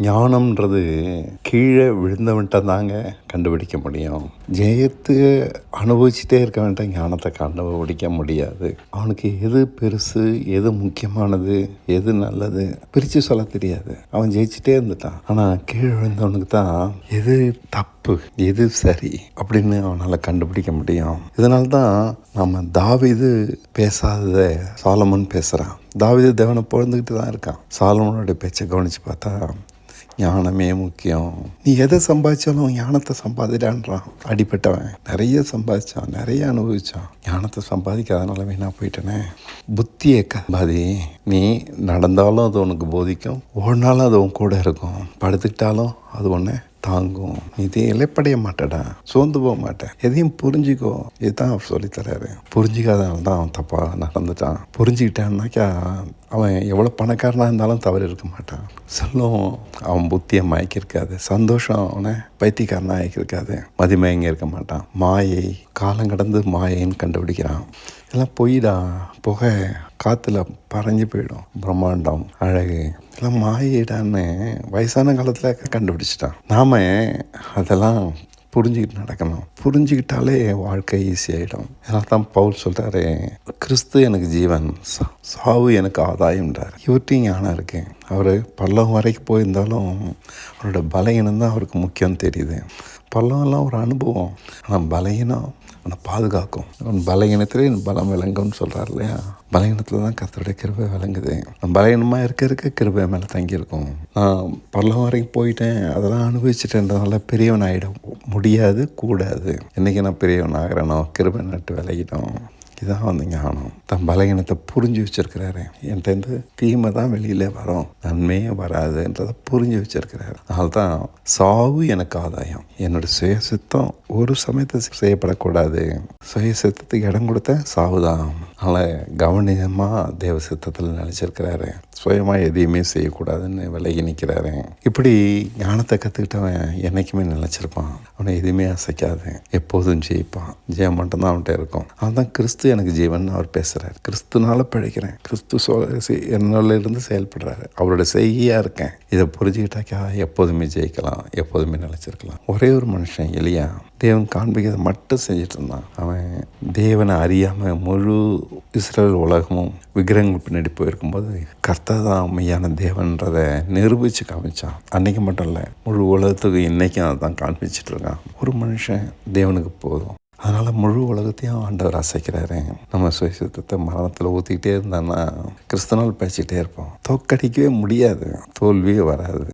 ஞானம்ன்றது கீழே விழுந்தவன்ட்ட தாங்க கண்டுபிடிக்க முடியும். ஜெயத்தை அனுபவிச்சுட்டே இருக்கவன்ட்ட ஞானத்தை கண்டுபிடிக்க முடியாது. அவனுக்கு எது பெருசு, எது முக்கியமானது, எது நல்லது பிரித்து சொல்ல தெரியாது. அவன் ஜெயிச்சுட்டே இருந்துட்டான். ஆனால் கீழே விழுந்தவனுக்கு தான் எது தப்பு, எது சரி அப்படின்னு அவனால் கண்டுபிடிக்க முடியும். இதனால தான் நம்ம தாவீது பேசாததை சாலமோன் பேசுகிறான். தாவீது தேவனை புகழ்ந்துக்கிட்டு தான் இருக்கான். சாலமோனுடைய பேச்சை கவனித்து பார்த்தா ஞானமே முக்கியம். நீ எதை சம்பாதிச்சாலும் ஞானத்தை சம்பாதிடான்றான். அடிப்பட்டவன் நிறைய சம்பாதிச்சான், நிறைய அனுபவிச்சான். ஞானத்தை சம்பாதிக்காதனால வீணாக போயிட்டனே. புத்தியை சம்பாதி. நீ நடந்தாலும் அது உனக்கு போதிக்கும், ஓடினாலும் அது உன் கூட இருக்கும், படுத்துக்கிட்டாலும் அது ஒன்று தாங்கும். நீ இலைப்படைய மாட்டடா, சோர்ந்து போக மாட்டேன், எதையும் புரிஞ்சுக்கோ. இதுதான் அவர் சொல்லித்தராரு. புரிஞ்சிக்காதனால தான் அவன் தப்பாக நடந்துட்டான். புரிஞ்சுக்கிட்டான்னாக்கா அவன் எவ்வளோ பணக்காரனாக இருந்தாலும் தவறு இருக்க மாட்டான். செல்லம் அவன் புத்தியை மயக்கிருக்காது. சந்தோஷம் அவனை பைத்தியக்காரனாக ஆக்கியிருக்காது. மதிமயங்க இருக்க மாட்டான். மாயை காலம் கடந்து மாயைன்னு கண்டுபிடிக்கிறான். எல்லாம் பொய்டா, புகை காற்றுல பறஞ்சு போயிடும், பிரம்மாண்டம் அழகு எல்லாம் மாயிடான்னு வயசான காலத்தில் கண்டுபிடிச்சிட்டான். நாம் அதெல்லாம் புரிஞ்சுக்கிட்டு நடக்கணும். புரிஞ்சுக்கிட்டாலே வாழ்க்கை ஈஸியாகிடும். அதனால தான் பவுல் சொல்கிறாரு, கிறிஸ்து எனக்கு ஜீவன், சாவு எனக்கு ஆதாயம்ன்றார். இவர்கிட்டையும் ஞானம் இருக்கு. அவர் பள்ளம் வரைக்கும் போயிருந்தாலும் அவரோட பலகீனம் தான் அவருக்கு முக்கியம் தெரியுது. பள்ளம்லாம் ஒரு அனுபவம், ஆனால் பலகீனம் அவனை பாதுகாக்கும். அவன் பலகீனத்திலே பலம் விளங்கும்னு சொல்கிறார் இல்லையா? பலகீனத்தில் தான் கர்த்தருடைய கிருபை விளங்குது. நான் பலகீனமாக இருக்க கிருபை மேலே தங்கியிருக்கும். நான் பள்ளம் வரைக்கும் போயிட்டேன், அதெல்லாம் அனுபவிச்சுட்டேன்றதுனால பெரியவன் ஆகிட முடியாது, கூடாது. என்றைக்கு நான் பெரியவன் ஆகிறேனோ கிருபை நட்டு விலகிட்டோம். இதுதான் வந்து ஞானம். தன் பலகீனத்தை புரிஞ்சு வச்சிருக்கிறாரு. என்கிட்ட தீமை தான் வெளியிலே வரும், நன்மையே வராதுன்றதை புரிஞ்சு வச்சிருக்கிறாரு. அதனால தான் சாவு எனக்கு ஆதாயம். என்னோட சுயசித்தம் ஒரு சமயத்தை செய்யப்படக்கூடாது. சுயசித்தத்துக்கு இடம் கொடுத்த சாவு தான். அதனால் கவனமாக தேவ சித்தத்தில் நினச்சிருக்கிறாரு. சுயமாக எதையுமே செய்யக்கூடாதுன்னு விலகி நிற்கிறாரு. இப்படி ஞானத்தை கற்றுக்கிட்டவன் என்றைக்குமே நினச்சிருப்பான். அவனை எதுவுமே அசைக்காது, எப்போதும் ஜெயிப்பான். ஜெயம் மட்டும்தான் அவன்கிட்ட இருக்கும். அதுதான் கிறிஸ்து எனக்கு ஜீவன் அவர் பேசுகிறார். கிறிஸ்துனால பிழைக்கிறேன், கிறிஸ்து என்னோட இருந்து செயல்படுறாரு, அவரோட செய்கையாக இருக்கேன். இதை புரிஞ்சுக்கிட்டாக்கா எப்போதுமே ஜெயிக்கலாம், எப்போதுமே நினச்சிருக்கலாம். ஒரே ஒரு மனுஷன் எலியா தேவன் காண்பிக்கிறத மட்டும் செஞ்சுட்டு இருந்தான். அவன் தேவனை அறியாமல் முழு இஸ்ரேல் உலகமும் விக்கிரகங்கள் பின்னாடி போயிருக்கும்போது கர்த்தர் தான் மெய்யான தேவன்றதை நிரூபித்து காமிச்சான். அன்றைக்கி மட்டும் இல்லை, முழு உலகத்துக்கு இன்றைக்கும் அதை தான் காண்பிச்சிட்டு இருக்கான். ஒரு மனுஷன் தேவனுக்கு போதும். அதனால் முழு உலகத்தையும் ஆண்டவர் அசைக்கிறாரு. நம்ம சுயசித்தத்தை மரணத்தில் ஊற்றிக்கிட்டே இருந்தான்னா கிறிஸ்தனால் பேசிக்கிட்டே இருப்போம். தோற்கடிக்கவே முடியாது, தோல்வியே வராது.